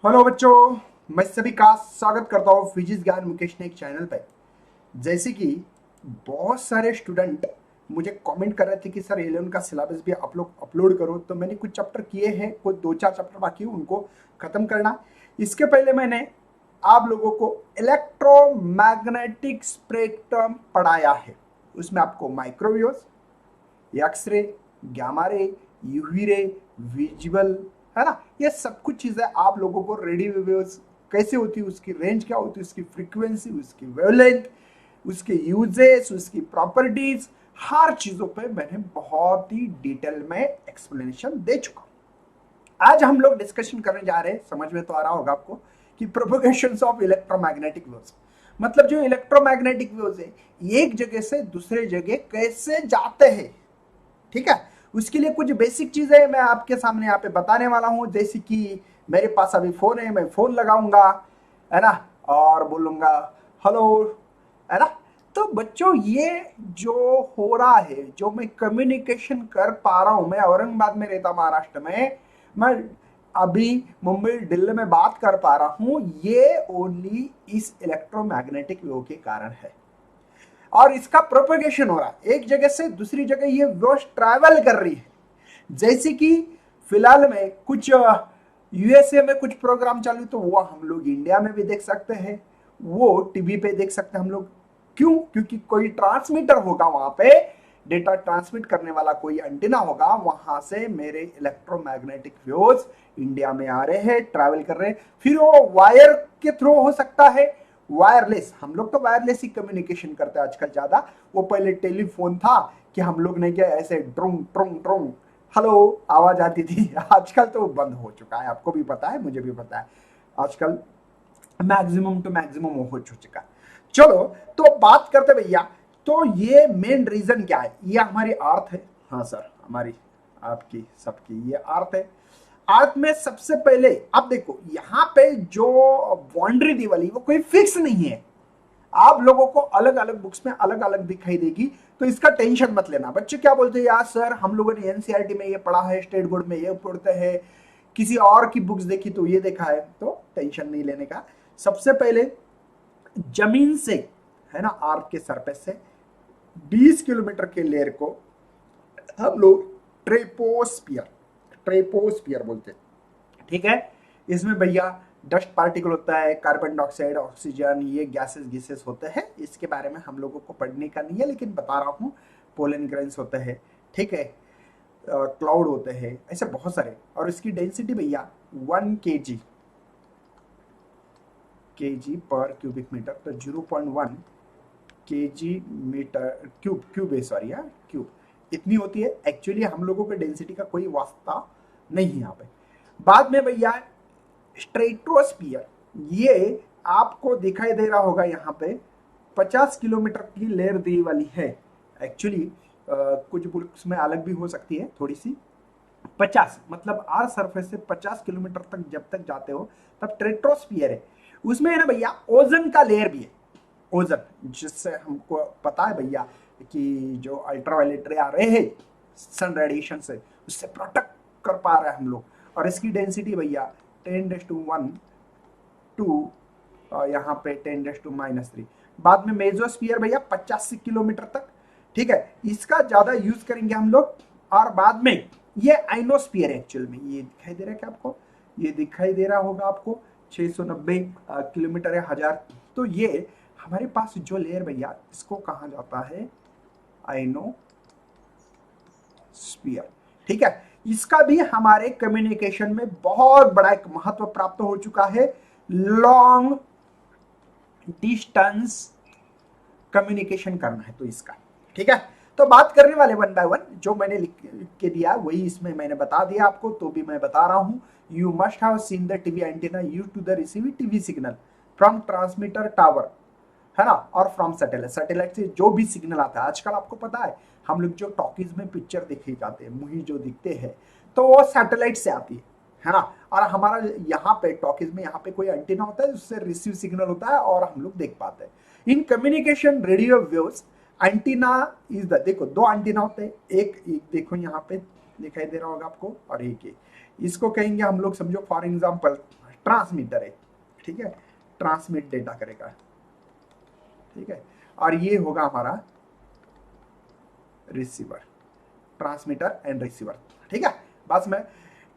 Hello बच्चों, मैं सभी का स्वागत करता हूँ फिजिक्स ज्ञान मुकेश ने एक चैनल पे। जैसे कि बहुत सारे स्टूडेंट मुझे कमेंट कर रहे थे कि सर 11 का सिलेबस भी आप लोग अपलोड करो, तो मैंने कुछ चैप्टर किए हैं, कुछ दो चार चैप्टर बाकी है, उनको खत्म करना। इसके पहले मैंने आप लोगों को इलेक्ट्रोमैग्नेटिक स्पेक्ट्रम पढ़ाया है। उसमें आपको microwaves, X ray, gamma ray, UV ray, visual, है ना, ये सब कुछ चीजें आप लोगों को रेडियो वेव्स कैसे होती है, उसकी रेंज क्या होती है, उसकी फ्रीक्वेंसी, उसकी वेवलेंथ, उसके यूजेस, उसकी प्रॉपर्टीज, हर चीजों पे मैंने बहुत ही डिटेल में एक्सप्लेनेशन दे चुका हूं। आज हम लोग डिस्कशन करने जा रहे हैं, समझ में तो आ रहा होगा आपको, कि प्रोपोगेशन ऑफ इलेक्ट्रोमैग्नेटिक वेव्स, मतलब जो इलेक्ट्रोमैग्नेटिक वेव्स है एक जगह से दूसरे जगह कैसे जाते हैं। ठीक है, उसके लिए कुछ बेसिक चीजें मैं आपके सामने यहाँ पे बताने वाला हूँ। जैसे कि मेरे पास अभी फोन है, मैं फोन लगाऊंगा, है ना, और बोलूंगा हेलो, है ना। तो बच्चों ये जो हो रहा है, जो मैं कम्युनिकेशन कर पा रहा हूं, मैं औरंगाबाद में रहता महाराष्ट्र में, मैं अभी मुंबई दिल्ली में बात कर पा रहा हूं, ये ओनली इस इलेक्ट्रोमैग्नेटिक वेव के कारण है। और इसका प्रोपेगेशन हो रहा है एक जगह से दूसरी जगह, ये वेव्स ट्रैवल कर रही है। जैसे कि फिलहाल में कुछ यूएसए में कुछ प्रोग्राम चालू, तो वो हम लोग इंडिया में भी देख सकते हैं, वो टीवी पे देख सकते हैं हम लोग। क्यों? क्योंकि कोई ट्रांसमीटर होगा वहां पे, डेटा ट्रांसमिट करने वाला कोई एंटीना होगा, वहां से मेरे इलेक्ट्रोमैग्नेटिक वेव्स इंडिया में आ रहे हैं, ट्रैवल कर रहे हैं। फिर वो वायर के थ्रू हो सकता है, वायरलेस, हम लोग तो वायरलेस ही कम्युनिकेशन करते हैं आजकल ज्यादा। वो पहले टेलीफोन था कि हम लोग ने क्या ऐसे ड्रुंग ट्रुंग ट्रुंग हेलो आवाज आती थी, आजकल तो बंद हो चुका है, आपको भी पता है, मुझे भी पता है, आजकल मैक्सिमम टू मैक्सिमम हो चुका है। चलो, तो बात करते भैया, तो ये मेन रीजन क्या है? ये हमारी अर्थ है। हाँ सर, हमारी आपकी सबकी ये अर्थ है। अर्थ में सबसे पहले अब देखो, यहाँ पे जो बाउंड्री दी वाली वो कोई फिक्स नहीं है, आप लोगों को अलग अलग बुक्स में अलग अलग दिखाई देगी, तो इसका टेंशन मत लेना। बच्चे क्या बोलते हैं, यार सर हम लोगों ने एनसीईआरटी में ये पढ़ा है, स्टेट बोर्ड में ये पढ़ते हैं, किसी और की बुक्स देखी तो ये देखा है, तो टेंशन नहीं लेने का। सबसे पहले जमीन से, है ना, अर्थ के सरफेस से 20 किलोमीटर के लेयर को हम लोग ट्रेपोस्फियर, ट्रेपोस्फियर बोलते हैं। ठीक है, इसमें भैया डस्ट पार्टिकल होता है, कार्बन डाइऑक्साइड, ऑक्सीजन, ये गैसेस गैसेस होते हैं। इसके बारे में हम लोगों को पढ़ने का नहीं है, लेकिन बता रहा हूँ। पोलन ग्रेन्स होते हैं, ठीक है, क्लाउड होते हैं, ऐसे बहुत सारे। और इसकी डेंसिटी भैया 1 kg पर क्यूबिक मीटर, तो 0.1 kg मीटर क्यूब, क्यूब है सॉरी, यार क्यूब, इतनी होती है। एक्चुअली हम लोगों के डेंसिटी का कोई वास्ता नहीं है यहाँ पे। बाद में भैया स्ट्रेटोस्फियर, ये आपको दिखाई दे रहा होगा यहाँ पे, 50 किलोमीटर की लेयर दी वाली है। एक्चुअली कुछ बुक्स में अलग भी हो सकती है थोड़ी सी। 50 मतलब अर्थ सरफेस से 50 किलोमीटर तक जब तक जाते हो तब ट्रेटोस्फियर है। उसमें है ना भैया ओजन का लेयर भी है, ओजन, जिससे हमको पता है भैया कि जो अल्ट्रावायलेट रे आ रहे हैं सन रेडिएशन से, उससे प्रोटेक्ट कर पा रहे हैं हम लोग। और इसकी डेंसिटी भैया 10⁻1 टू यहाँ पे 10⁻⁻3। बाद में मेजोस्फियर भैया 85 किलोमीटर तक, ठीक है, इसका ज्यादा यूज करेंगे हम लोग। और बाद में ये आइनोस्फियर एक्चुअल में, ये दिखाई दे रहा है क्या आपको? ये दिखाई दे रहा होगा आपको, 690 किलोमीटर है, 1000। तो ये हमारे पास जो लेयर भैया, इसको कहा जाता है आइनोस्फियर। ठीक है, इसका भी हमारे कम्युनिकेशन में बहुत बड़ा एक महत्व प्राप्त हो चुका है। लॉन्ग डिस्टेंस कम्युनिकेशन करना है तो इसका, ठीक है। तो बात करने वाले वन बाय वन, जो मैंने लिख के दिया वही इसमें मैंने बता दिया आपको, तो भी मैं बता रहा हूं। You must have seen the TV antenna use to the receive TV signal from transmitter tower, है ना, और फ्रॉम सैटेलाइट, सैटेलाइट से जो भी सिग्नल आता है। आजकल आपको पता है हम लोग जो टॉकीज में पिक्चर देखे जाते हैं, मूवी जो दिखते हैं, तो वो सैटेलाइट से आती है ना। और हमारा यहाँ पे टॉकीज में यहाँ पे कोई एंटीना होता है, उससे रिसीव सिग्नल होता है और हम लोग देख पाते हैं। In communication radio waves, antenna is the, देखो दो एंटीना होते हैं, एक देखो यहाँ पे दिखाई दे रहा होगा आपको, और एक इसको कहेंगे हम लोग, समझो फॉर एग्जाम्पल ट्रांसमीटर है, ठीक है, ट्रांसमिट डेटा करेगा, ठीक है, और ये होगा हमारा रिसीवर, ट्रांसमीटर एंड रिसीवर, ठीक है। बस में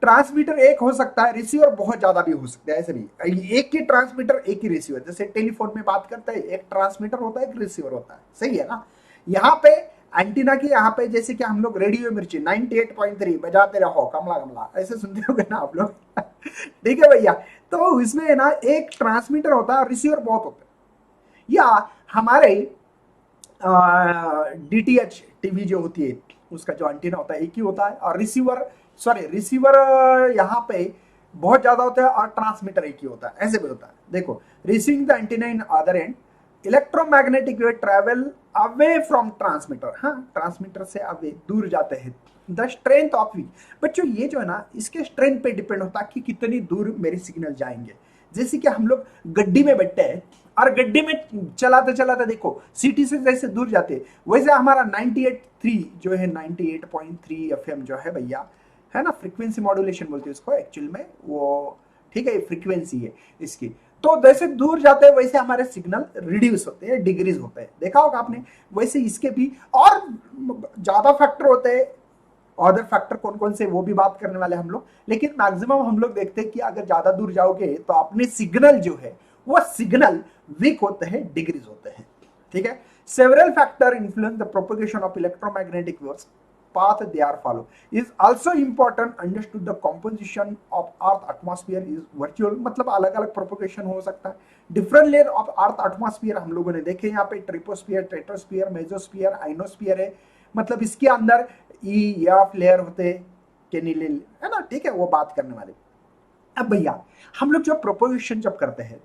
ट्रांसमीटर एक हो सकता है, रिसीवर बहुत ज्यादा भी हो सकता है, ऐसे भी एक ही ट्रांसमीटर एक ही रिसीवर, जैसे टेलीफोन में बात करते हैं एक ट्रांसमीटर होता है एक रिसीवर होता है, सही है ना। यहाँ पे एंटीना की, यहाँ पे जैसे कि हम लोग रेडियो मिर्ची 98.3 बजाते रहो कमला कमला, ऐसे सुनते होगे ना आप लोग ठीक है भैया। तो इसमें है ना एक ट्रांसमीटर होता है, रिसीवर बहुत होते हैं। या हमारे डीटीएच टीवी जो होती है उसका जो एंटीना होता है एक ही होता है, और रिसीवर यहाँ पे बहुत ज्यादा होता है, और ट्रांसमीटर एक ही होता है, ऐसे भी होता है। देखो, receiving the antenna in other and, electromagnetic wave travel away from transmitter, हाँ ट्रांसमीटर से अवे, दूर जाते हैं। द स्ट्रेंथ ऑफ वी, बच्चों ये जो है ना इसके स्ट्रेंथ पे डिपेंड होता है कि कितनी दूर मेरे सिग्नल जाएंगे। जैसे कि हम लोग गड्डी में बैठते हैं और गड्डी में चलाते चलाते देखो सिटी से जैसे दूर जाते हैं, वैसे हमारा 98.3 जो है 98.3 एफएम जो है भैया, है ना, फ्रीक्वेंसी मॉड्यूलेशन बोलते हैं इसको एक्चुअल में, वो ठीक है फ्रीक्वेंसी है इसकी। तो जैसे दूर जाते हैं वैसे हमारे सिग्नल रिड्यूस होते हैं, डिक्रीज होते हैं, देखा होगा आपने। वैसे इसके भी और ज्यादा फैक्टर होते हैं, अदर फैक्टर कौन कौन से वो भी बात करने वाले हम लोग, लेकिन मैक्सिमम हम लोग देखते हैं कि अगर ज्यादा दूर जाओगे तो अपने सिग्नल जो है वो सिग्नल वीक होते हैं, डिक्रीज होते हैं, ठीक है। Several factor influence the propagation of electromagnetic waves, path they are follow is also important understood the composition of earth atmosphere is virtual, मतलब अलग अलग प्रोपोगेशन हो सकता है। Different layer of earth atmosphere हम लोगों ने देखे यहाँ पे, ट्रिपोस्फियर, टेट्रोस्फियर, मेसोस्फियर, आइनोस्फियर है, मतलब इसके अंदर ई एफ लेयर होते हैं, केनिल है ना, ठीक है, वो बात करने वाले। अब भैया हम लोग जब प्रोपोगेशन जब करते हैं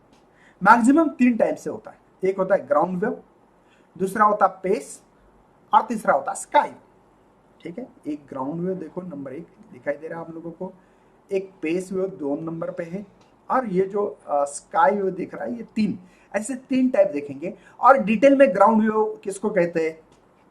मैक्सिमम 3 टाइप से होता है, एक होता है ग्राउंड वेव, दूसरा होता है पेस, और तीसरा होता है स्काई, ठीक है। एक ग्राउंड वेव देखो नंबर 1 दिखाई दे रहा है हम लोगों को, एक पेस वेव 2 नंबर पे है, और ये जो स्काई वेव दिख रहा है ये 3, ऐसे 3 टाइप देखेंगे। और डिटेल में ग्राउंड वेव किसको कहते हैं,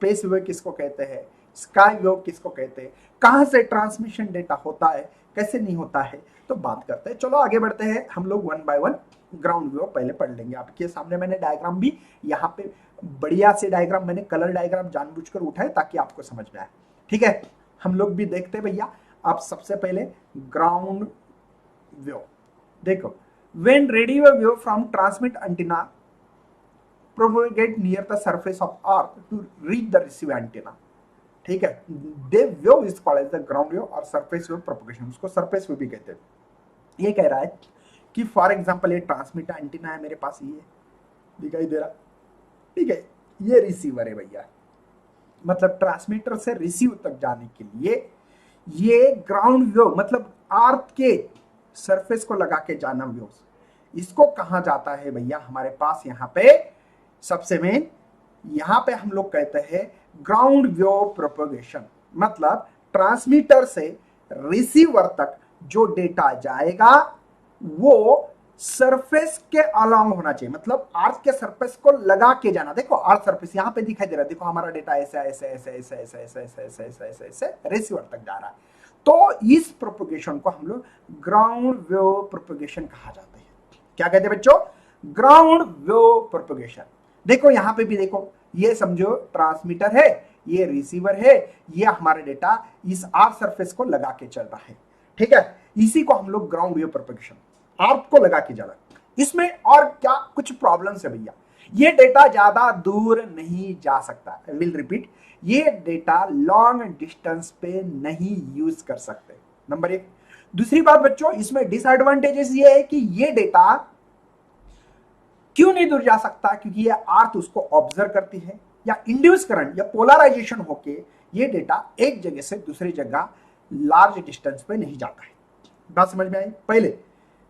पेस वेव किसको कहते हैं, स्काई वेव किसको कहते हैं, कहाँ से ट्रांसमिशन डेटा होता है, कैसे नहीं होता है, तो बात करते हैं। चलो आगे बढ़ते हैं, हम लोग 1 बाय 1 ग्राउंड वेव पहले पढ़ लेंगे। आपके सामने मैंने डायग्राम भी यहाँ पे बढ़िया से डायग्राम, मैंने कलर डायग्राम जानबूझकर उठाए ताकि आपको समझ में आए, ठीक है। हम लोग भी देखते भैया। आप सबसे पहले ग्राउंड वेव देखो, when radio wave from transmit antenna propagate near the surface of earth to reach the receive antenna, ठीक है, the wave is called as the ground wave और सरफेस वेव प्रोपोगेशन, उसको सरफेस वेव भी कहते हैं। ये कह रहा है कि फॉर एग्जांपल ये ट्रांसमिट एंटीना है मेरे पास, ये दिखाई दे रहा, ठीक है, ये रिसीवर है भैया, मतलब ट्रांसमीटर से रिसीव तक जाने के लिए ये ग्राउंड वेव, मतलब अर्थ के सरफेस को लगा के जाना वेव, इसको कहा जाता है भैया हमारे पास यहाँ पे सबसे मेन, यहाँ पे हम लोग कहते हैं ग्राउंड वेव प्रोपोगेशन। मतलब ट्रांसमीटर से रिसीवर तक जो डेटा जाएगा वो सरफेस के अलांग होना चाहिए, मतलब अर्थ के सरफेस को लगा के जाना। देखो अर्थ सरफेस यहाँ पे दिखाई दे रहा है, देखो हमारा डेटा ऐसे ऐसे ऐसे ऐसे ऐसे ऐसे ऐसे ऐसे ऐसे ऐसे ऐसे रिसीवर तक जा रहा है। तो इस प्रोपोगेशन को हम लोग ग्राउंड वेव प्रोपोगेशन कहा जाता है। क्या कहते हैं बच्चों, ग्राउंड वेव प्रोपोगेशन। देखो यहाँ पे भी देखो, ये समझो ट्रांसमीटर है, ये रिसीवर है, ये हमारा डेटा इस अर्थ सरफेस को लगा के चल रहा है, ठीक है। इसी को हम लोग ग्राउंड वेव प्रोपोगेशन, अर्थ को लगा के जाना। इसमें और क्या कुछ प्रॉब्लम्स है भैया, ये डेटा ज्यादा दूर नहीं जा सकता, आई विल रिपीट, ये डेटा लॉन्ग डिस्टेंस पे नहीं यूज कर सकते, नंबर 1। दूसरी बात बच्चों, इसमें डिसएडवांटेजेस ये है कि ये डेटा क्यों नहीं दूर जा सकता, क्योंकि ये अर्थ उसको ऑब्जर्व करती है, या इंड्यूस करंट या पोलराइजेशन होके ये डेटा एक जगह से दूसरी जगह लार्ज डिस्टेंस पे नहीं जाता है। बात समझ में आई। पहले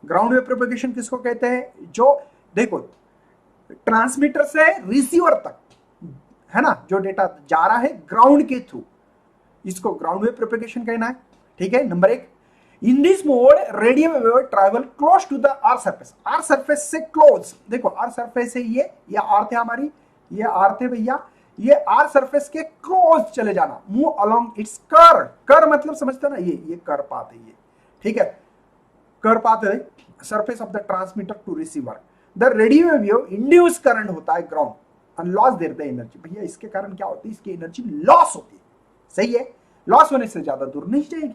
ग्राउंड वेव प्रोपोगेशन किसको कहते हैं, जो देखो ट्रांसमीटर से रिसीवर तक है ना, जो डेटा जा रहा है ग्राउंड के थ्रू, इसको ग्राउंड वेव प्रोपोगेशन कहना है, ठीक है। Number 1, in this mode radio wave travel close to the earth surface, earth surface से क्लोज, देखो अर्थ सरफेस है ये अर्थ है हमारी, ये अर्थ है भैया, ये अर्थ सरफेस के क्लोज चले जाना, मूव अलोंग इट्स कर, कर मतलब समझते ना, ये कर पाते ये, ठीक है। कर पाते हैं surface of the transmitter to receiver. The radio wave induce current होता है ग्राउंड और लॉस देता है एनर्जी। भैया इसके कारण क्या होती है, इसकी एनर्जी लॉस होती है, सही है, लॉस होने से ज्यादा दूर नहीं जाएगी।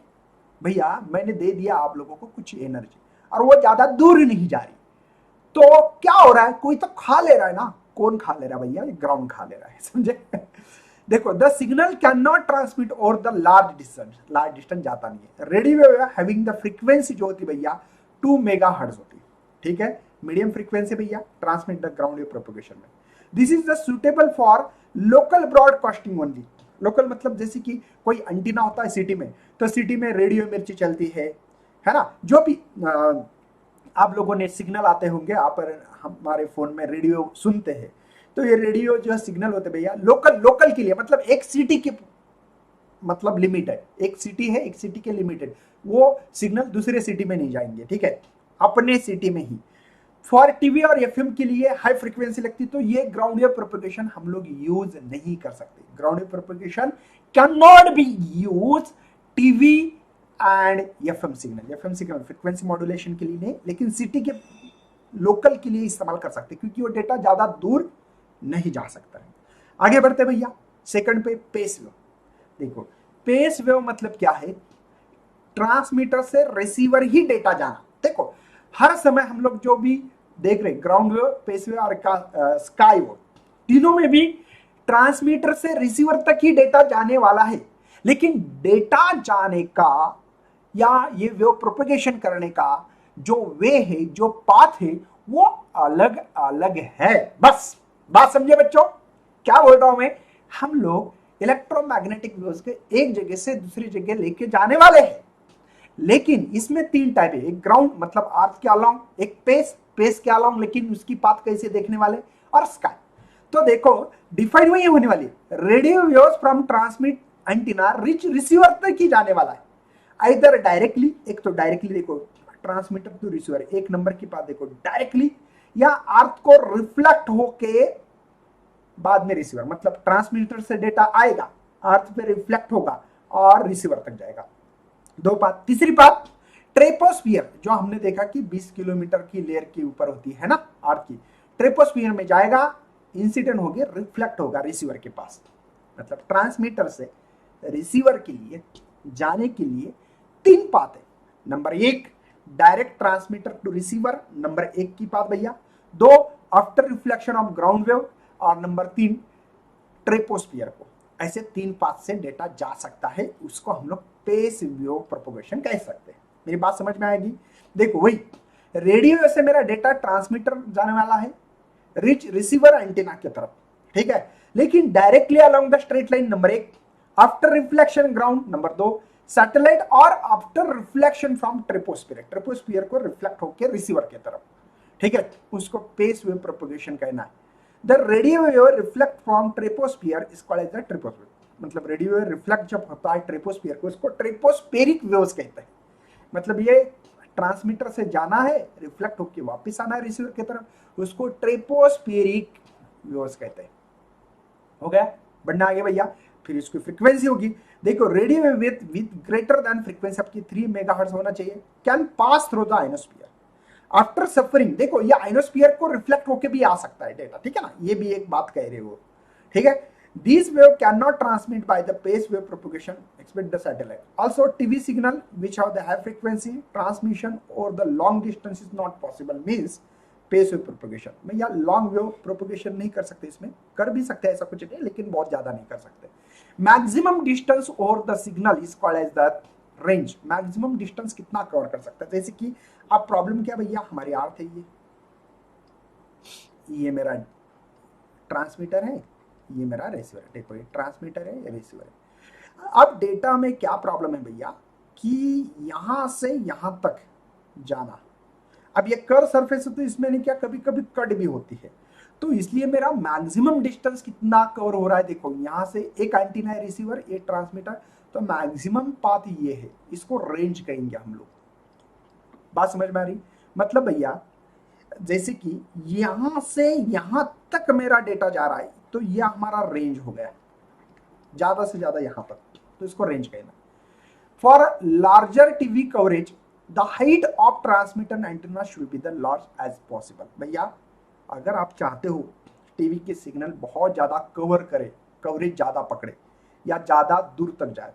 भैया मैंने दे दिया आप लोगों को कुछ एनर्जी और वो ज्यादा दूर नहीं जा रही, तो क्या हो रहा है, कोई तो खा ले रहा है ना। कौन खा ले रहा है भैया, ग्राउंड खा ले रहा है, समझे। देखो the signal can not transmit over the large distance, large distance जाता नहीं है। Radio wave having the frequency जो होती है भैया 2 मेगाहर्ट्ज होती है, ठीक है, मीडियम फ्रीक्वेंसी भैया transmit the ground wave propagation में। This is the suitable for local broadcasting only. Local मतलब जैसे कि कोई एंटीना होता है सिटी में, तो सिटी में रेडियो मिर्ची चलती है ना, जो भी आप लोगों ने सिग्नल आते होंगे, आप हमारे फोन में रेडियो सुनते हैं, तो ये रेडियो जो सिग्नल होते भैया लोकल के लिए, मतलब एक सिटी के मतलब लिमिटेड, एक सिटी है, एक सिटी के लिमिटेड, वो सिग्नल दूसरे सिटी में नहीं जाएंगे, ठीक है, अपने सिटी में ही। फॉर टीवी और एफएम के लिए हाई फ्रीक्वेंसी लगती, तो ये ग्राउंड वेव प्रोपगेशन हम लोग यूज नहीं कर सकते। Ground wave propagation can not be use TV and FM signal frequency modulation के लिए नहीं, लेकिन सिटी के लोकल के लिए इस्तेमाल कर सकते, क्योंकि वो डेटा ज्यादा दूर नहीं जा सकता है। आगे बढ़ते भैया सेकंड पे, पेस वेव। देखो पेस वेव मतलब क्या है, ट्रांसमीटर से रिसीवर ही डेटा जाना। देखो हर समय हम लोग जो भी देख रहे ग्राउंड वेव, पेस वेव और स्काई वेव, तीनों में भी ट्रांसमीटर से रिसीवर तक ही डेटा जाने वाला है, लेकिन डेटा जाने का या ये वेव प्रोपगेशन करने का जो वे है, जो पाथ है, वो अलग अलग है। बस बात समझे बच्चों, क्या बोल रहा हूं मैं, हम लोग इलेक्ट्रोमैग्नेटिक वेव्स के एक जगह से दूसरी जगह लेके जाने वाले हैं, लेकिन इसमें 3 टाइप है। एक ग्राउंड मतलब अर्थ के अलोंग, एक पेस के अलोंग, लेकिन उसकी पाथ कैसे देखने वाले, और स्काई। तो देखो डिफाइन वही होने वाली है, radio waves from transmit antenna rich receiver तक ही जाने वाला है, आइदर डायरेक्टली, एक तो डायरेक्टली देखो ट्रांसमीटर टू रिसीवर, एक नंबर की बात देखो डायरेक्टली, या अर्थ को रिफ्लेक्ट होके बाद में रिसीवर, मतलब ट्रांसमीटर से डेटा आएगा, अर्थ पे रिफ्लेक्ट होगा और रिसीवर तक जाएगा। 2 बात। तीसरी बात, ट्रेपोस्फियर, जो हमने देखा कि 20 किलोमीटर की लेयर के ऊपर होती है ना अर्थ की, ट्रेपोस्फियर में जाएगा, इंसिडेंट होगी, रिफ्लेक्ट होगा रिसीवर के पास। मतलब ट्रांसमीटर से रिसीवर के लिए जाने के लिए 3 पाथ है। Number 1 direct transmitter to receiver, number 1 की बात भैया। 2 after reflection of ground wave, और नंबर 3 ट्रेपोस्फियर को। ऐसे 3 पाथ से डेटा जा सकता है, उसको हम लोग पेस वेव प्रोपगेशन कह सकते हैं। मेरी बात समझ में आएगी। देखो वही रेडियो से मेरा डेटा ट्रांसमीटर जाने वाला है, रिच रिसीवर एंटीना की तरफ, ठीक है, लेकिन directly along the straight line, number 1, after reflection ground, number 2, satellite और आफ्टर रिफ्लेक्शन फ्रॉम ट्रेपोस्फियर को रिफ्लेक्ट होकर रिसीवर की तरफ, ठीक है, उसको पेस वेव प्रोपगेशन कहना है। The radio wave reflect from troposphere is called as the troposphere, मतलब रेडियो वेव रिफ्लेक्ट जब होता है ट्रेपोस्फियर को, उसको ट्रेपोस्फेरिक वेव्स कहते हैं। मतलब ये ट्रांसमीटर से जाना है, रिफ्लेक्ट होकर वापस आना है रिसीवर की तरफ, उसको ट्रेपोस्फेरिक वेव्स कहते हैं। हो गया, बढ़ना आगे भैया। फिर इसकी फ्रीक्वेंसी होगी, देखो radio wave with greater than frequency आपकी 3 मेगाहर्ट्ज होना चाहिए, can pass through the ionosphere after suffering. देखो ये आयनोस्फीयर को रिफ्लेक्ट होके भी आ सकता है डेटा, ठीक है ना, ये भी एक बात कह रहे हो, ठीक है। These wave cannot transmit by the phase wave propagation expect the satellite. Also TV signal which have the high frequency transmission over the long distance is not possible, means phase wave propagation में या long wave propagation नहीं कर सकते, इसमें कर भी सकते हैं, ऐसा कुछ नहीं, लेकिन बहुत ज्यादा नहीं कर सकते। Maximum distance over the signal is called as the range. Maximum distance कितना कवर कर सकता है, जैसे कि अब प्रॉब्लम क्या भैया, हमारी अर्थ है, ये मेरा ट्रांसमीटर है, ये मेरा रिसीवर है, देखो ये ट्रांसमीटर है, ये रिसीवर है। अब डेटा में क्या प्रॉब्लम है भैया कि यहां से यहां तक जाना, अब ये कर्व सरफेस है तो इसमें नहीं क्या, कभी कभी कट भी होती है, तो इसलिए मेरा मैक्सिमम डिस्टेंस कितना कवर हो रहा है, देखो यहां से एक एंटीना है रिसीवर, एक ट्रांसमीटर, तो मैक्सिमम पाथ ये है, इसको रेंज कहेंगे हम लोग। बात समझ में आ रही, मतलब भैया जैसे कि यहां से यहां तक मेरा डेटा जा रहा है, तो यह हमारा रेंज हो गया, ज्यादा से ज्यादा यहां तक, तो इसको रेंज कहना। For larger TV coverage the height of transmitter antenna should be the large as possible. भैया अगर आप चाहते हो टीवी के सिग्नल बहुत ज्यादा कवर करे, कवरेज ज्यादा पकड़े या ज्यादा दूर तक जाए,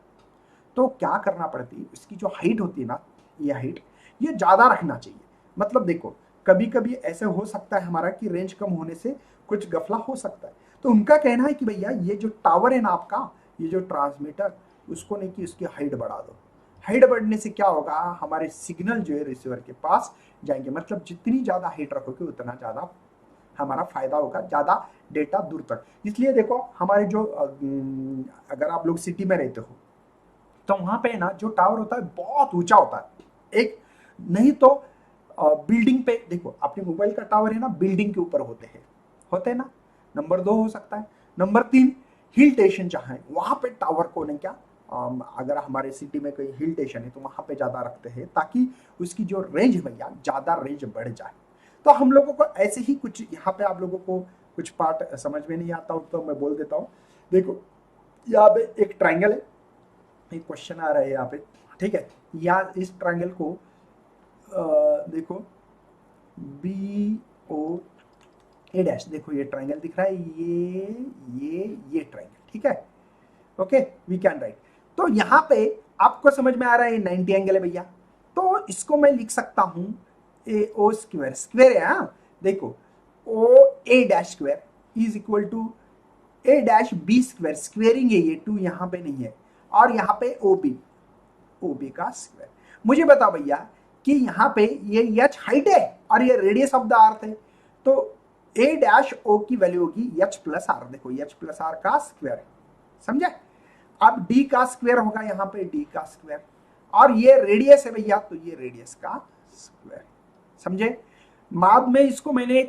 तो क्या करना पड़ती है, इसकी जो हाइट होती है ना, ये हाइट ये ज्यादा रखना चाहिए। मतलब देखो कभी कभी ऐसे हो सकता है हमारा कि रेंज कम होने से कुछ गफला हो सकता है, तो उनका कहना है कि भैया ये जो टावर है ना आपका, ये जो ट्रांसमीटर, उसको नहीं कि उसकी हाइट बढ़ा दो। हाइट बढ़ने से क्या होगा, हमारे सिग्नल जो है रिसीवर के पास जाएंगे। मतलब जितनी ज्यादा हाइट रखोगे उतना ज्यादा हमारा फायदा होगा, ज्यादा डेटा दूर तक। इसलिए देखो हमारे जो अगर आप लोग सिटी में रहते हो तो वहां पे ना जो टावर होता है बहुत ऊंचा होता है। एक नहीं तो बिल्डिंग पे देखो, अपने मोबाइल का टावर है ना बिल्डिंग के ऊपर होते हैं ना। नंबर 2 हो सकता है। नंबर 3 हिल स्टेशन जहाँ है वहां पे टावर को नहीं क्या, अगर हमारे सिटी में कोई हिल स्टेशन है तो वहां पे ज्यादा रखते हैं ताकि उसकी जो रेंज है भैया ज्यादा रेंज बढ़ जाए। तो हम लोगों को ऐसे ही कुछ यहाँ पे आप लोगों को कुछ पार्ट समझ में नहीं आता हो तो मैं बोल देता हूँ। देखो यहाँ पे एक ट्राइंगल है, एक क्वेश्चन आ रहा है यहाँ पे, ठीक है। या इस ट्राइंगल को देखो बी ओ ए डैश, देखो ये ट्राइंगल दिख रहा है, ये ट्राइंगल, ठीक है। Okay we can write. तो यहाँ पे आपको समझ में आ रहा है ये 90 एंगल है भैया, तो इसको मैं लिख सकता हूँ ए ओ स्क्वायर, स्क्वायर है हाँ। देखो O A dash square is equal to A dash B square, squaring है ये, टू यहाँ पे नहीं है, और यहाँ पे ओ बी का स्क्वायर। मुझे बताओ भैया कि यहाँ पे ये एच हाइट है और ये रेडियस ऑफ द अर्थ है, तो ए डैश ओ की वैल्यू होगी एच प्लस आर। देखो एच प्लस आर का स्क्वायर, समझे। अब डी का स्क्वायर होगा यहाँ पे, डी का स्क्वायर, और ये रेडियस है भैया तो ये रेडियस का स्क्वायर, समझे। बाद में इसको मैंने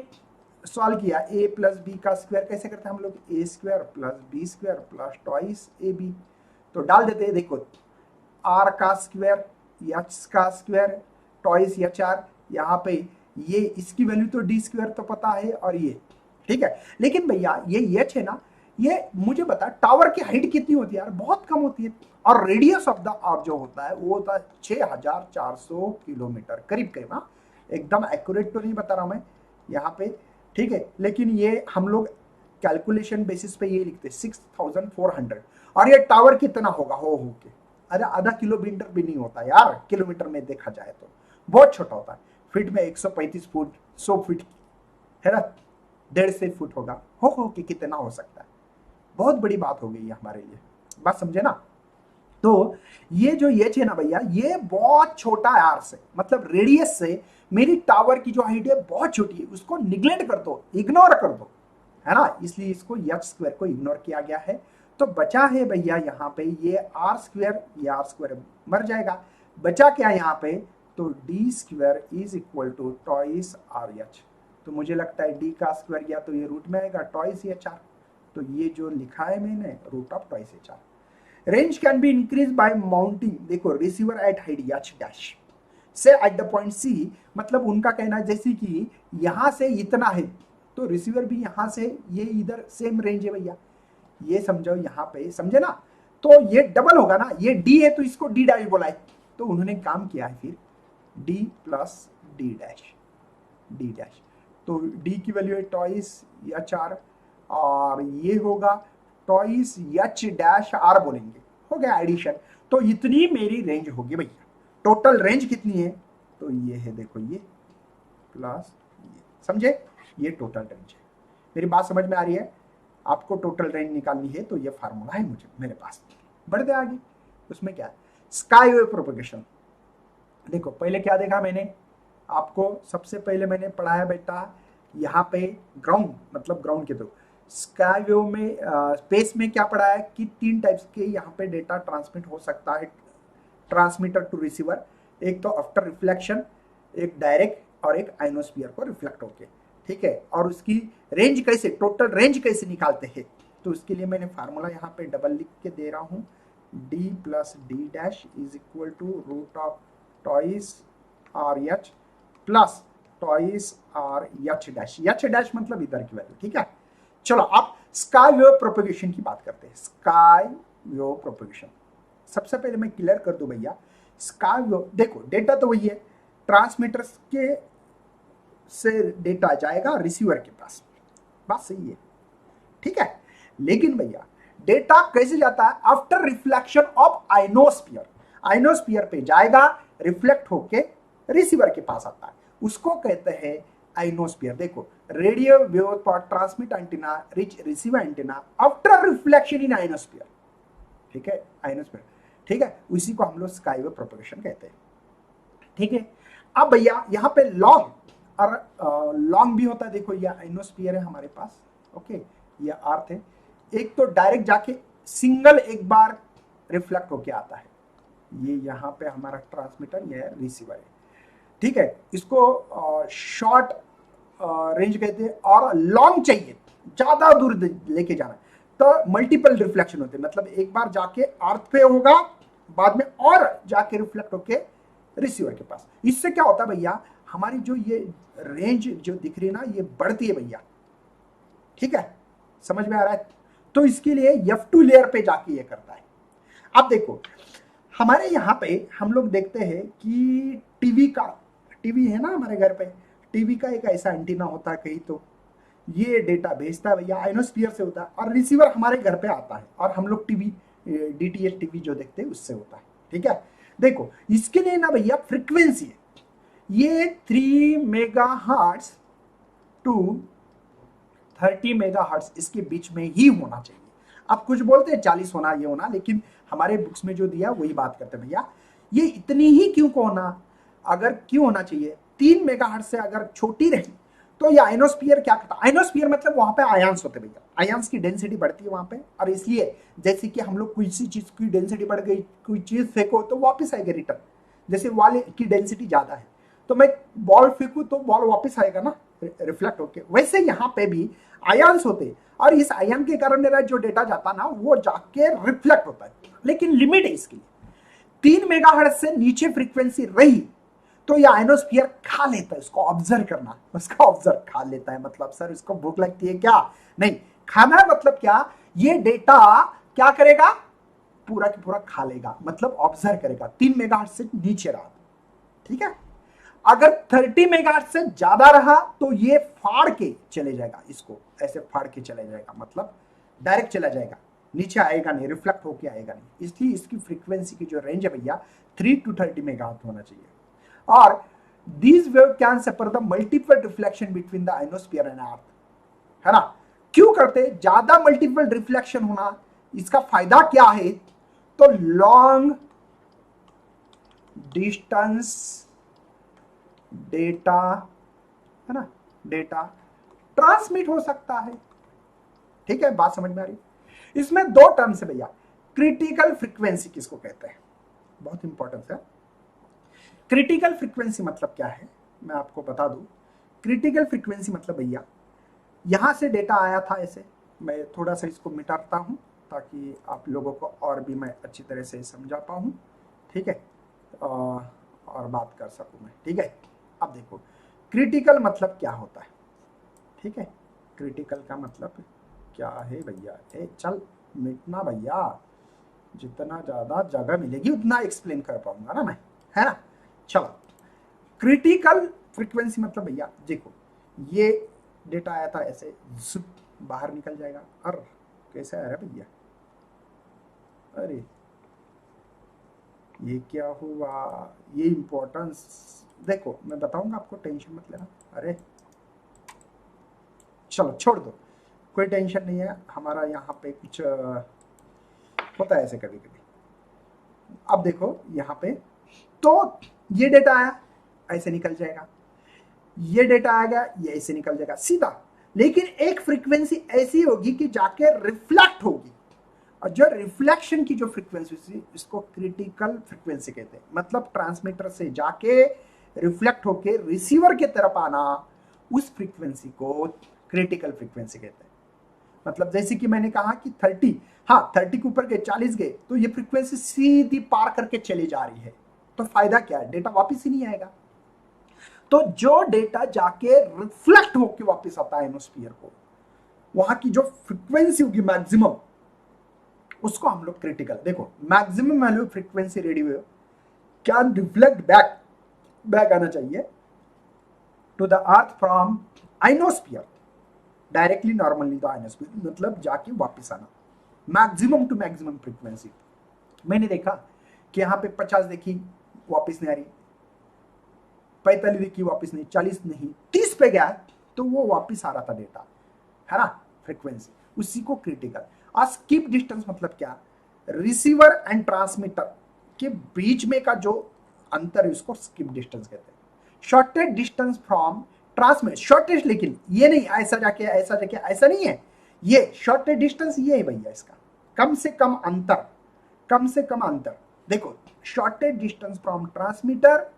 सॉल्व किया, ए प्लस बी का स्क्वायर कैसे करते हैं हम लोग, A square plus B square plus twice A B, तो डाल देते हैं। देखो आर का स्क्वायर, एच का स्क्वायर, ट्वाइस एच आर, यहाँ पे ये इसकी वैल्यू तो डी स्क्वायर तो पता है, और ये ठीक है। लेकिन भैया ये एच है ना, ये मुझे बता टावर की हाइट कितनी होती है यार, बहुत कम होती है, और रेडियस ऑफ द आर्क जो होता है वो होता है 6400 किलोमीटर करीब करीब। हाँ एकदम एक्यूरेट तो नहीं बता रहा मैं यहाँ पे, ठीक है, लेकिन ये हम लोग कैलकुलेशन बेसिस पे ये लिखते हैं 6400। और ये टावर कितना होगा हो के, अरे आधा किलोमीटर भी नहीं होता यार, किलोमीटर में देखा जाए तो बहुत छोटा होता है। फीट में 135 फुट, 100 फीट है ना, 150 फुट होगा, हो कि कितना हो सकता है, बहुत बड़ी बात हो गई है हमारे लिए, बात समझे ना। तो ये जो एच है ना भैया, ये बहुत छोटा है आर से, मतलब रेडियस से मेरी टावर की जो हाइट है बहुत छोटी है, उसको निग्लेक्ट कर दो, इग्नोर कर दो, है ना, इसलिए इसको एच स्क्वायर को इग्नोर किया गया है। तो बचा है भैया यहाँ पे ये आर स्क्वायर, ये आर स्क्वायर मर जाएगा, बचा क्या यहाँ पे, तो D square is equal to twice R H. तो मुझे लगता है डी का स्क्वायर या तो ये रूट में आएगा टॉइस एच आर, तो ये जो लिखा है मैंने root of twice H R. Range can be increase by mounting, देखो receiver at height H dash से एट द पॉइंट सी, मतलब उनका कहना है जैसे कि यहां से इतना है तो रिसीवर भी यहां से ये इधर सेम रेंज है भैया, ये समझो यहाँ पे, समझे ना। तो ये डबल होगा ना, ये डी है तो इसको डी डैश बोला है, तो उन्होंने काम किया है फिर D plus D dash, D dash, तो डी की वैल्यू है टॉइस एच आर, और ये होगा टॉइस एच डैश आर बोलेंगे, हो गया एडिशन। तो इतनी मेरी रेंज होगी भैया, टोटल रेंज कितनी है, तो ये है देखो ये प्लस ये, समझे, ये टोटल रेंज है। मेरी बात समझ में आ रही है, आपको टोटल रेंज निकालनी है तो ये फार्मूला है मुझे मेरे पास। बढ़ते आगे, उसमें क्या है, स्काई वेव प्रोपगेशन। देखो पहले क्या देखा मैंने आपको, सबसे पहले मैंने पढ़ाया बेटा यहाँ पे ग्राउंड, मतलब ग्राउंड के थ्रू स्काई वेव में स्पेस में क्या पढ़ा है कि 3 टाइप्स के यहाँ पे डेटा ट्रांसमिट हो सकता है, ट्रांसमीटर टू रिसीवर। एक तो आफ्टर रिफ्लेक्शन, एक डायरेक्ट, और एक आइनोस्फीयर को रिफ्लेक्ट होके, ठीक है। और उसकी रेंज कैसे, टोटल रेंज कैसे निकालते हैं, तो उसके लिए मैंने फार्मूला यहाँ पे डबल लिख के दे रहा हूँ, D plus D dash is equal to root of twice R H plus twice R H dash, H dash मतलब इधर की वैल्यू, ठीक है। चलो अब स्काई वेव प्रोपगेशन की बात करते हैं। स्काई वेव प्रोपगेशन सबसे पहले मैं क्लियर कर दूं भैया स्काई वेव, देखो डेटा तो वही है, ट्रांसमीटर के से डेटा जाएगा रिसीवर के पास, बात सही है, ठीक है। लेकिन भैया डेटा कैसे जाता है? After reflection of ionosphere, ionosphere पे जाएगा, रिफ्लेक्ट होके रिसीवर के पास आता है, उसको कहते हैं आइनोस्फीयर। देखो रेडियो वेव पर transmit antenna rich receiver antenna after reflection in ionosphere, ठीक है, आइनोस्फीयर, ठीक है, उसी को हम लोग स्काई वेव प्रोपगेशन कहते हैं, ठीक है। अब भैया यहाँ पे लॉन्ग और लॉन्ग भी होता है, देखो ये आइनोस्फीयर है हमारे पास, ओके, ये अर्थ है, एक तो डायरेक्ट जाके सिंगल एक बार रिफ्लेक्ट होके आता है, ये यहाँ पे हमारा ट्रांसमीटर, ये है रिसीवर है, ठीक है। इसको शॉर्ट रेंज कहते हैं, और लॉन्ग चाहिए, ज्यादा दूर लेके जाना, तो मल्टीपल रिफ्लेक्शन होते हैं, मतलब एक बार जाके अर्थ पे होगा, बाद में और जाके रिफ्लेक्ट होके रिसीवर के पास। इससे क्या होता है भैया, हमारी जो ये रेंज जो दिख रही है ना, ये बढ़ती है भैया, ठीक है, समझ में आ रहा है। तो इसके लिए F2 लेयर पे जाके ये करता है। अब देखो हमारे यहाँ पे हम लोग देखते हैं कि टीवी है ना हमारे घर पे, टीवी का एक ऐसा एंटीना होता है कहीं, तो ये डेटा भेजता है भैया, आइनोस्फीयर से होता है, और रिसीवर हमारे घर पे आता है, और हम लोग टीवी DTH टीवी जो देखते हैं उससे होता है, ठीक है। देखो इसके लिए ना भैया फ्रीक्वेंसी है, ये 3 मेगाहर्ट्ज टू 30 मेगाहर्ट्ज इसके बीच में ही होना चाहिए। अब कुछ बोलते हैं 40 होना, ये होना, लेकिन हमारे बुक्स में जो दिया वही बात करते हैं भैया, ये इतनी ही क्यों को होना, अगर क्यों होना चाहिए, 3 मेगाहर्ट्ज से अगर छोटी रही तो ये आइनोस्फीयर क्या करता है, आइनोस्फीयर मतलब वहां पे आयंस होते भैया, आयंस की डेंसिटी बढ़ती है वहां पे, और इसलिए जैसे कि हम लोग कोई सी चीज की डेंसिटी बढ़ गई, कोई चीज फेंको तो वापस आएगा रिटर्न, जैसे वॉल की डेंसिटी ज्यादा है तो मैं बॉल फेंकू तो बॉल वापस आएगा ना रिफ्लेक्ट होके, वैसे यहाँ पे भी आयंस होते, और इस आयन के कारण मेरा जो डेटा जाता ना वो जाके रिफ्लेक्ट होता है, लेकिन लिमिट है इसकी, 3 मेगाहर्ट्ज से नीचे फ्रीक्वेंसी रही तो ये आइनोस्फीयर खा लेता है, उसको ऑब्जर्व करना, उसका ऑब्जर्व खा लेता है, मतलब सर इसको भूख लगती है क्या, नहीं, खाना मतलब क्या, ये डेटा क्या करेगा, पूरा की पूरा खा लेगा, मतलब ऑब्जर्व करेगा, 3 मेगाहर्ट्ज से नीचे रहा, ठीक है। अगर 30 मेगाहर्ट्ज से ज्यादा रहा तो ये फाड़ के चले जाएगा, इसको ऐसे फाड़ के चले जाएगा, मतलब डायरेक्ट चला जाएगा, नीचे आएगा नहीं, रिफ्लेक्ट होके आएगा नहीं, इसलिए इसकी फ्रीक्वेंसी की जो रेंज है भैया 3 to 30 मेगाहर्ट्ज होना चाहिए। और these wave can separate the multiple reflection between the ionosphere and earth, है ना। क्यों करते, ज्यादा मल्टीपल रिफ्लेक्शन होना, इसका फायदा क्या है, तो लॉन्ग डिस्टेंस डेटा, है ना, डेटा ट्रांसमिट हो सकता है, ठीक है, बात समझ में आ रही। इसमें 2 टर्म्स है भैया, क्रिटिकल फ्रीक्वेंसी किसको कहते हैं, बहुत इंपॉर्टेंट है। क्रिटिकल फ्रीक्वेंसी मतलब क्या है, मैं आपको बता दूं, क्रिटिकल फ्रीक्वेंसी मतलब भैया यहां से डेटा आया था, ऐसे मैं थोड़ा सा इसको मिटाता हूं ताकि आप लोगों को और भी मैं अच्छी तरह से समझा पाऊं, ठीक है, और बात कर सकूं मैं, ठीक है। अब देखो क्रिटिकल मतलब क्या होता है, ठीक है, क्रिटिकल का मतलब क्या है भैया, चल मिटना भैया, जितना ज्यादा जगह मिलेगी उतना एक्सप्लेन कर पाऊंगा ना मैं, है ना। चलो क्रिटिकल फ्रीक्वेंसी मतलब भैया देखो, ये डेटा आया था ऐसे जुप बाहर निकल जाएगा, और कैसे आ रहा है भैया, अरे ये क्या हुआ, ये इंपॉर्टेंस देखो मैं बताऊंगा आपको, टेंशन मत लेना, अरे चलो छोड़ दो, कोई टेंशन नहीं है, हमारा यहाँ पे कुछ होता है ऐसे कभी कभी। अब देखो यहाँ पे तो ये डेटा आया ऐसे निकल जाएगा, ये डेटा आ गया ये ऐसे निकल जाएगा सीधा, लेकिन एक फ्रीक्वेंसी ऐसी होगी कि जाके रिफ्लेक्ट होगी, और जो रिफ्लेक्शन की जो फ्रीक्वेंसी इसको क्रिटिकल फ्रीक्वेंसी कहते हैं, मतलब ट्रांसमीटर से जाके रिफ्लेक्ट होके रिसीवर की तरफ आना, उस फ्रीक्वेंसी को क्रिटिकल फ्रीक्वेंसी कहते हैं। मतलब जैसे कि मैंने कहा कि 30, हाँ 30 के ऊपर गए, 40 गए, तो ये फ्रीक्वेंसी सीधी पार करके चली जा रही है, तो फायदा क्या है, डेटा वापस ही नहीं आएगा। तो जो डेटा जाके रिफ्लेक्ट होके वापस आता है एटमॉस्फेयर को, वहां की जो फ्रीक्वेंसी होगी मैक्सिमम, उसको हम लोग क्रिटिकल, देखो maximum value frequency radio wave can reflect back आना चाहिए to the earth from ionosphere directly normally the ionosphere, मतलब जाके वापस आना मैक्सिमम टू मैक्सिमम फ्रीक्वेंसी। मैंने देखा कि यहाँ पे 50 देखी वापस नहीं आ रही, 45 देखी वापस नहीं, 40 नहीं, 30 पे गया तो वो वापस आ रहा था डेटा, है ना, फ्रीक्वेंसी, उसी को क्रिटिकल। और स्किप डिस्टेंस मतलब क्या, रिसीवर एंड ट्रांसमीटर के बीच में का जो अंतर है उसको स्किप डिस्टेंस कहते हैं। Shortest distance from transmit, shortest, लेकिन ये नहीं ऐसा जाके ऐसा नहीं है, ये शॉर्टेस्ट डिस्टेंस ये है भैया, इसका कम से कम अंतर देखो, shortest distance from transmitter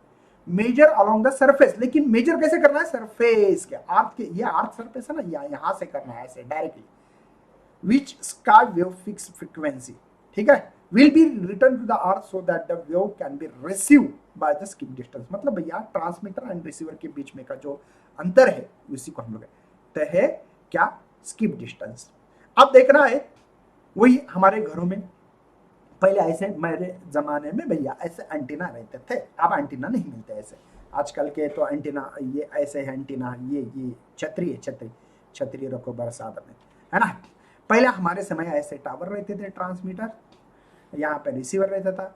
measure along the surface, लेकिन मेजर कैसे करना है, सरफेस के अर्थ के, ये अर्थ सरफेस है ना, यहां से करना है ऐसे डायरेक्टली, विच स्काई वेव फिक्स फ्रीक्वेंसी, ठीक है, will be returned to the earth so that the wave can be received by the skip distance। मतलब भैया ट्रांसमीटर एंड रिसीवर के बीच में का जो अंतर है उसी को हम लोग कहते हैं क्या, स्किप डिस्टेंस। अब देखना है वही हमारे घरों में पहले ऐसे, मेरे जमाने में भैया ऐसे एंटीना रहते थे, अब एंटीना नहीं मिलते ऐसे, आजकल के तो एंटीना ये ऐसे है, एंटीना ये छतरी रखो बरसात में, है ना। पहले हमारे समय ऐसे टावर रहते थे, ट्रांसमीटर, यहाँ पे रिसीवर रहता था,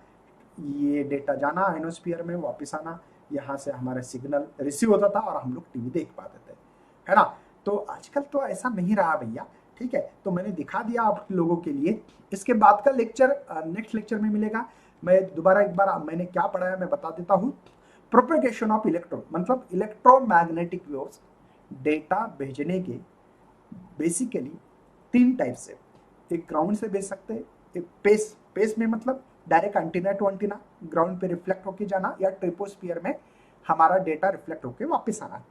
ये डेटा जाना आइनोस्फीयर में, वापस आना, यहाँ से हमारा सिग्नल रिसीव होता था और हम लोग टीवी देख पाते थे, है ना। तो आजकल तो ऐसा नहीं रहा भैया, ठीक है, तो मैंने दिखा दिया आप लोगों के लिए। इसके बाद का लेक्चर नेक्स्ट लेक्चर में मिलेगा। मैं दोबारा एक बार मैंने क्या पढ़ाया मैं बता देता हूँ। प्रोपेगेशन ऑफ इलेक्ट्रॉन, मतलब इलेक्ट्रोमैग्नेटिक वेव्स डेटा भेजने के बेसिकली 3 टाइप से, एक ग्राउंड से भेज सकते हैं, एक पेस में मतलब direct antenna to antenna ground पे रिफ्लेक्ट होके जाना, या ट्रिपोस्फियर में हमारा डेटा रिफ्लेक्ट होके वापस आना,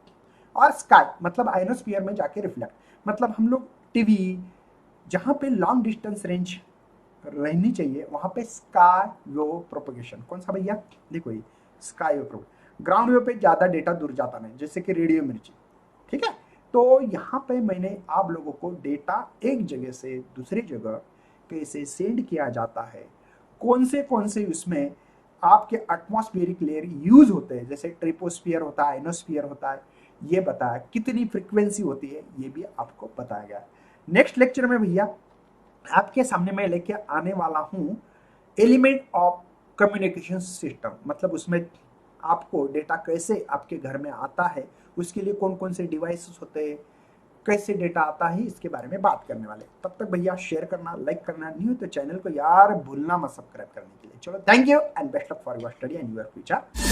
और स्काई मतलब आइनोस्फियर में जाके रिफ्लेक्ट, मतलब हम लोग टीवी जहाँ पे लॉन्ग डिस्टेंस रेंज रहनी चाहिए वहाँ पे स्काई वेव प्रोपेगेशन, कौन सा भैया, देखो ये sky wave propagation, ground wave पे ज़्यादा डेटा दूर जाता नहीं, जैसे कि रेडियो मिर्ची, ठीक है। तो यहाँ पे मैंने आप लोगों को डेटा एक जगह से दूसरी जगह कैसे सेंड किया जाता है, कौन से उसमें आपके एटमॉस्फेरिक लेयर यूज होते हैं, जैसे ट्रिपोस्फियर होता है, आइनोस्फियर होता है, ये बताया, कितनी फ्रीक्वेंसी होती है ये भी आपको बताया गया। नेक्स्ट लेक्चर में भैया आपके सामने मैं लेके आने वाला हूँ एलिमेंट ऑफ कम्युनिकेशन सिस्टम, मतलब उसमें आपको डेटा कैसे आपके घर में आता है, उसके लिए कौन कौन से डिवाइसेस होते हैं, कैसे डेटा आता है, इसके बारे में बात करने वाले। तब तक भैया शेयर करना, लाइक करना, नहीं हो तो चैनल को यार भूलना मत सब्सक्राइब करने के लिए। चलो, thank you and best of for your study and your future.